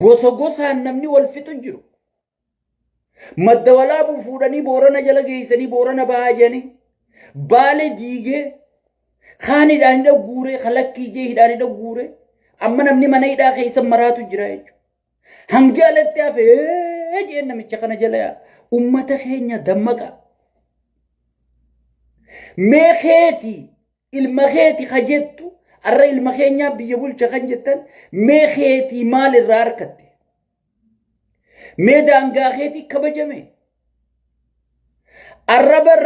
gosa gosaan namni wal fixu jiru. Madda walaabuu fuudhanii Boorana jala geessanii Boorana bahaa jedhanii Baale diigee kaan hidhaan hidha guuree kalakkii jee hidhaan hidha guuree amma namni mana hidhaa keessa maraatu jira jechuudha. Hangi alatti hafee jeen namicha kana jala yaa ummata keenya dammaqa. Mee keeti ilma keeti kajettu arra ilma keenyaa biyya bulcha kan jettan mee keeti maal irraa harkatte? Mee daangaa keeti kabajame? Arra bar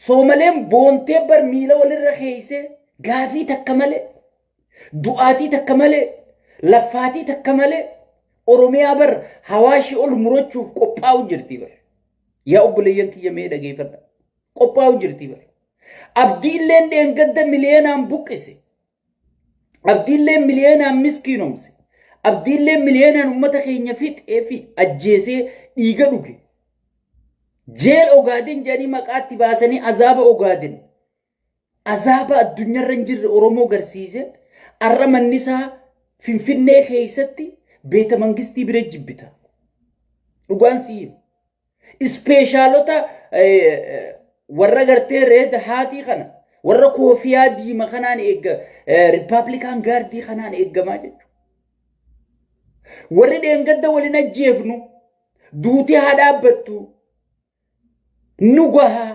Somaleen boontee bar miila walirra keeyse gaafii takka malee du'aatii takka malee laffaatii takka malee Oromiyaa bar hawaashii ol murochuuf qophaa'u jirti bar. Yaa obboleeyyan kiyya mee dhageeffadha. Qophaa'u jirti bar. Abdiilleen dheengadda miliyoonaan buqqise. Abdiilleen miliyoonaan miskiinomse. Abdiilleen miliyoonaan ummata keenya fixee fi ajjeesee dhiiga dhuge. Jeel Ogaadin jedhanii maqaatti baasanii azaaba Ogaadin. Azaaba addunyaarra hin jirre Oromoo garsiise. Arra mannisaa Finfinnee keessatti beeta mangistii bira jibbita. Dhugaan si'in. Ispeeshaalota warra gartee reed haatii kana warra koofiyaa diima kanaan Rippaabilikaan gaardii kanaan eeggamaa jechuudha. Warri dheengadda waliin ajjeefnu duutii haa dhaabbattu. Nugaha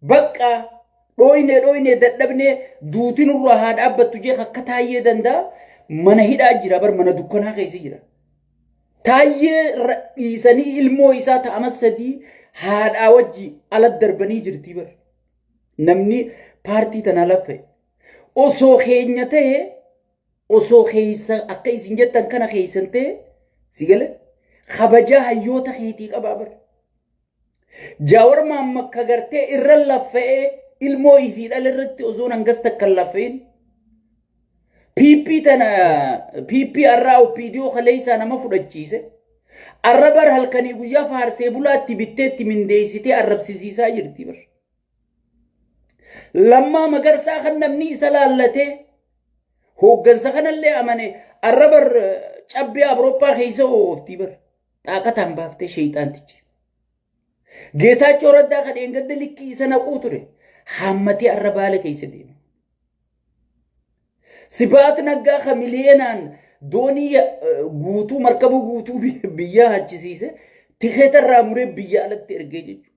bakka dhoyne dadhabne duutii nurraa haa dhaabbattu jee akka taayyee danda'a mana hidhaa jira bar mana dukkanaa keessa jira. Taayyee dhiisanii ilmoo isaa ta'amas sadii haadhaa wajji ala darbanii jirti bar. Namni paartii tana laffe osoo keenya ta'e osoo keessa akka isin jettan kana keessan ta'e sigale kabajaa hayyoota keetii qabaa bar. Jaawar Maammakka gartee irra laffa'ee ilmoo ifii dhalirratti osoo hangas takka laffeen PP arraa OPDO kaleessaa nama fudhachiise arra bar halkanii guyyaa faarsee bulaatti bitteetti mindeessitee arrabsisiisaa jirti bar. Lammaa Magarsaa kan namni isa laallatee hooggansa kanallee amane arra bar cabbii Awurooppaa keessa oofti bar. Xaaqataan baaftee sheeyxaantichi. Geetaachoo Raddaa kan dheengadda likkii isa naquu ture hammatee arra Baale keessa deema. Sibaat Naggaa kan miliyoonaan doonii guutuu markaba guutuu biyyaa hachisiise tikeeta irraa muree biyya alatti ergee jechuudha.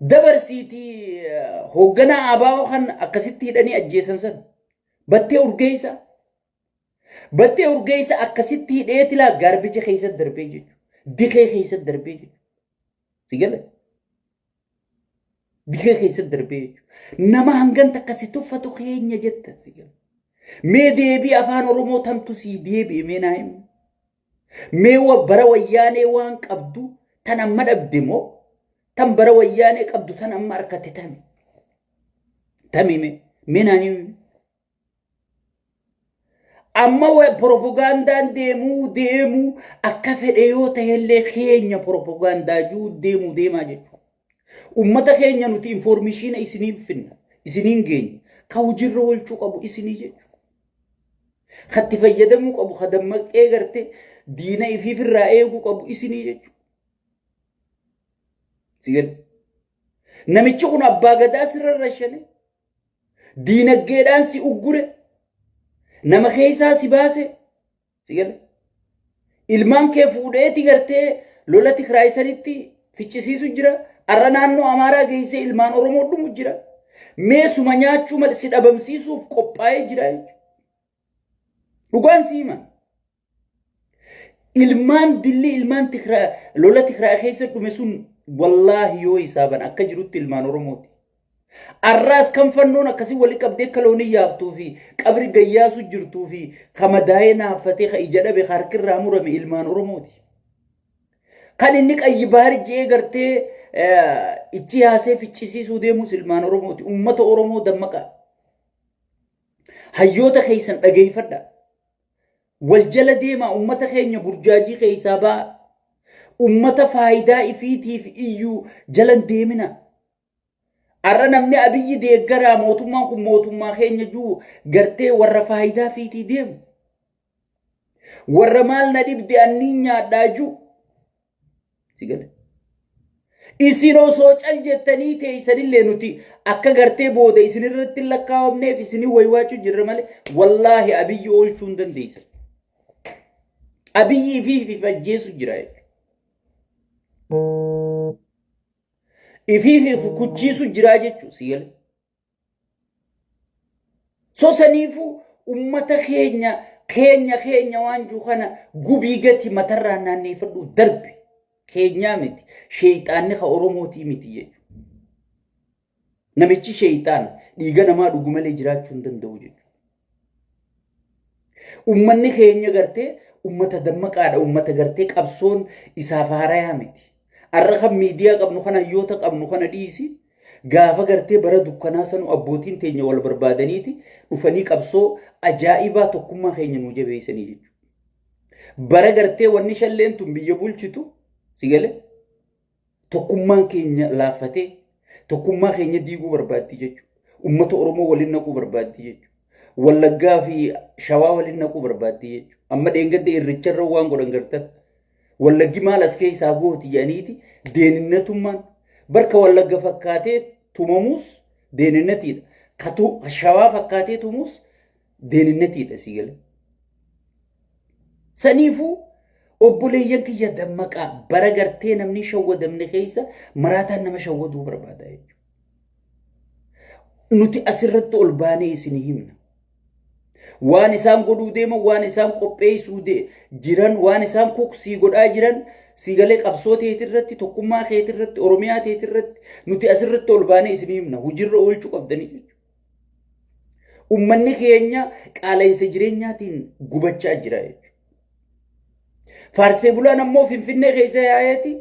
Dabarsiitii hoogganaa ABO kan akkasitti hidhanii ajjeesan san battee urgeessa. Battee urgeessa akkasitti hidheeti laa gaarbicha keessa darbee jechuudha. Dikee keessa darbee jechuudha. Sigala. Dikee keessa darbee jechuudha. Nama hangan takkasi tuffatu keenya jetta sigala. Mee deebii afaan Oromoo tamtu sii deebi'e mee naa himu. Mee bara wayyaanee waan qabdu tan amma dhabde moo tan bara wayyaanee qabdu tan amma harkatti tami. Tami mee naa himu. Amma propagandaan deemuu akka fedhe yoo ta'ellee keenya propagandaa juu deemaa jechuudha. Ummata keenya nuti information isiniif finna isiniin geenya ka hujirra walchuu qabu isinii jechuudha. Katti fayyadamuu qabu ka dammaqee gartee diina ifiif irraa eeguu qabu isinii jechuudha. Sigal namichi kun abbaa gadaa sirra rashane diinaggeedhaan si uggure. Nama keessaa si baase sigale ilmaan kee fuudheeti gartee lola Tigraay sanitti ficcisiisu jira arra naannoo Amaaraa geessee ilmaan Oromoo dhumu jira meesuma nyaachuu mal si dhabamsiisuuf qophaa'ee jira jechuudha. Dhugaan si himan ilmaan dilli ilmaan Tigraay lola Tigraay keessa dhume sun wallaahi yoo hisaaban akka jirutti ilmaan Oromooti. Arraas kan fannoon akkasii wali qabdee kaloonii yaabtuu fi qabri gayyaasu jirtuu fi kamadaa'ee naaffatee ka ija dhabe harkirraa murame ilmaan Oromooti. Kan inni qayyibaar jee gartee ichi haasee ficcisiisuu deemus ilmaan Oromooti. Ummata Oromoo dammaqa. Hayyoota keessan dhageeffadha. Wal jala deemaa ummata keenya burjaajii keessaa ba'a. Ummata faayidaa ifiitiif iyyuu jalan deemina. arra namni abiyyi deeggaraa mootummaan kun mootummaa keenya juu gartee warra faayidaa fiitii deemu warra maal na dhibde anniin nyaadhaa juu sigale isin osoo cal jettanii teeysanillee nuti akka gartee booda isinirratti lakkaa'amneef isinii waywaachuu jirra malee wallaahi abiyyi oolchuu hin dandeessan. Abiyyi fi fajjeessu jira ifi kuchiisu jira jechuun sigale. So saniifu ummata keenya waan jiru kana gubii gati matarraa naanneeffadhu darbe keenyaa miti sheeyxaanni ka oromootii miti jechuudha. Namichi sheeyxaan dhiiga namaa dhugu malee jiraachuu hin danda'u jechuudha. Ummanni keenya gartee ummata dammaqaadha ummata gartee qabsoon isaaf haarayaa miti. Arra kan miidiyaa qabnu kana hayyoota qabnu kana dhiisi gaafa gartee bara dukkanaa sanu abbootiin teenya wal barbaadaniiti dhufanii qabsoo ajaa'ibaa tokkummaa keenya nu jabeessanii jechuudha. Bara gartee wanni shalleen tun biyya bulchitu sigale tokkummaan keenya laaffatee tokkummaa keenya diiguu barbaaddi jechuudha. Ummata Oromoo waliin naquu barbaaddi jechuudha. Wallaggaa fi Shawaa waliin naquu barbaaddi jechuudha. Amma dheengadde irricharra waan godhan gartan wallaggi maal as keessaa gooti jedhaniiti deeninnatummaan barka wallagga fakkaatee tumamus deeninatiidha. Katu Shawaa fakkaatee tumus deeninatiidha sigale. Saniifuu obboleeyyan kiyya dammaqaa bara gartee namni shawwadamne keessa maraataan nama shawwaduu barbaada jechuudha. Nuti asirratti ol baanee isin himna. Waan isaan godhuu deeman waan isaan qopheessuu jiran waan isaan koksii godhaa jiran sigalee qabsoo teetirratti tokkummaa keetirratti Oromiyaa teetirratti nuti asirratti ol baanee isin himna. Hujirra oolchuu qabdanii jechuudha. Ummanni keenya qaala'insa jireenyaatiin gubachaa jira jechuudha. Faarsee bulaan ammoo Finfinnee keessa yaa'eeti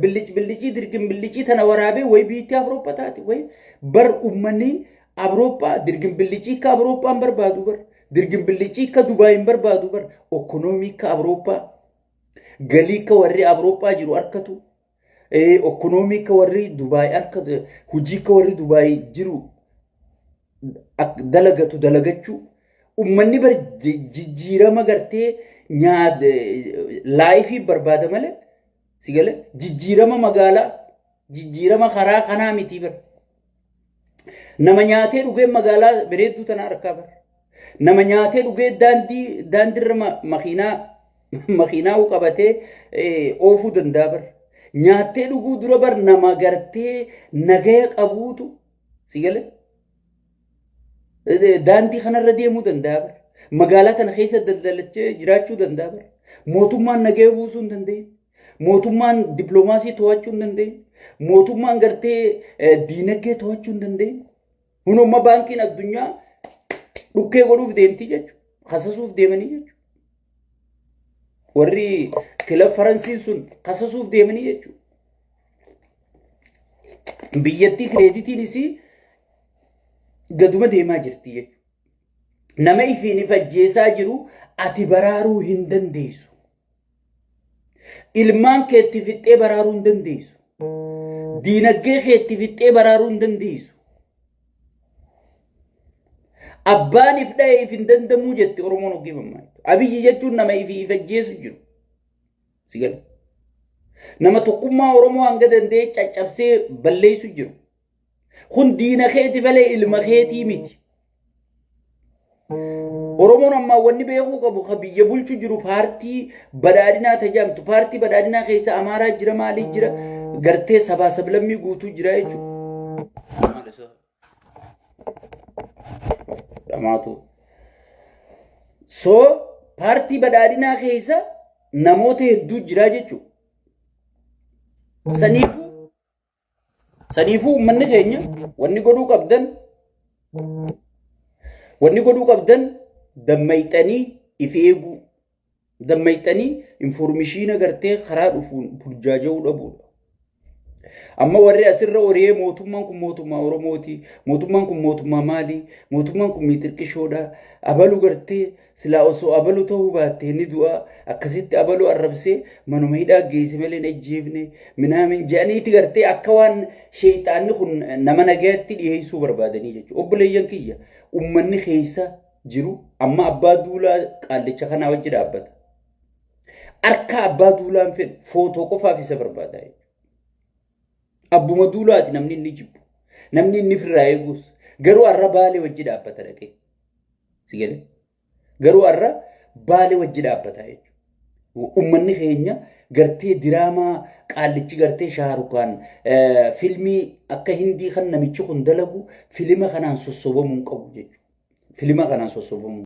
billichi dirgin billichi tana waraabee way biitti Awurooppaa taate way bar ummanni Awurooppaa dirgin billichi ka Awurooppaan barbaadu bar dirgin billichi ka Dubaayin barbaadu bar ekonomii ka Awurooppaa galii ka warri Awurooppaa jiru arkatu ekonomii ka warri Dubaay arkatu hujii ka warri Dubaay jiru dalagatu dalagachuu ummanni bar jijjiirama gartee nyaad laayifii barbaada malee sigale jijjiirama magaalaa jijjiirama karaa kanaa miti bar nama nyaatee dhugee magaalaa bareedduu tana arkaa bar nama nyaatee dhugee daandiirra makiinaa qabatee oofuu danda'a bar nyaatee dhuguu dura bar nama gartee nagaya qabuutu sigale daandii kanarra deemuu danda'a bar magaalaa kana keessa daldalachee jiraachuu danda'a bar mootummaan nagaya buusuu hin dandeenye mootummaan dippiloomaasii to'achuu hin dandeenye mootummaan gartee diinagdee to'achuu hin dandeenye hunumma baankiin addunyaa dhukkee godhuuf deemti jechuudha kasasuuf deemanii jechuudha warri kilab Faransiin sun kasasuuf deemanii jechuudha biyyattii kireeditiin isii gaduma deemaa jirti jechuudha. Nama ifiin ifajjeesaa jiru ati baraaruu hin dandeessu. Ilmaan keetti fixxee baraaruu hin dandeessu. Diinagdee keetti fixxee baraaruu hin dandeessu. Abbaan if dha'ee if hin dandamuu jette Oromoon hoggeeffamaa. Abiyyi jechuun nama ifii ifajjeesu jiru. Sigala. Nama tokkummaa Oromoo hanga danda'ee caccabsee balleessu jiru. Kun diina keeti malee ilma keetii miti. Oromoon amma wanni beekuu qabu ka biyya bulchu jiru paartii badhaadhinaa tajaamtu paartii badhaadhinaa keessa Amaaraa jira maalii jira gartee sabaa sablammii guutuu jira jechuudha. Dhamaatu. So paartii badhaadhinaa keessa namoota hedduu jira jechuudha. Saniifuu uummanni keenya wanni godhuu qabdan dammayxanii if eeguu dammayxanii informeeshina gartee karaa dhufuun burjaaja'uu dhabuudha. Amma warri asirra oree mootummaan kun mootummaa Oromooti, mootummaan kun mootummaa maali, mootummaan kun miixirqishoodha, abalu gartee silaa osoo abalu ta'uu baatte ni du'a akkasitti abalu arrabsee manuma hidhaa geesse malee hin ajjeefne minaamin jedhaniiti gartee akka waan sheexaanni kun nama nagaatti dhiyeessuu barbaadanii jechuudha. Obboleeyyan kiyya ummanni keessa jiru amma abbaa duulaa qaallicha kanaa wajji dhaabbata. Harka abbaa duulaan fedhu footoo qofaaf isa barbaada. Abbuma duulaati namni inni jibbu. Namni inni firraa eegus. Garuu har'a baalee wajji dhaabbata dhaqee. Sigale. Garuu har'a baalee wajji dhaabbata jechuudha. Uummanni keenya gartee diraamaa qaallichi gartee shaarukaan filmii akka hindii kan namichi kun dalagu filima kanaan sossobamuu hin qabu jechuudha. Filima kanaan sossobamuu.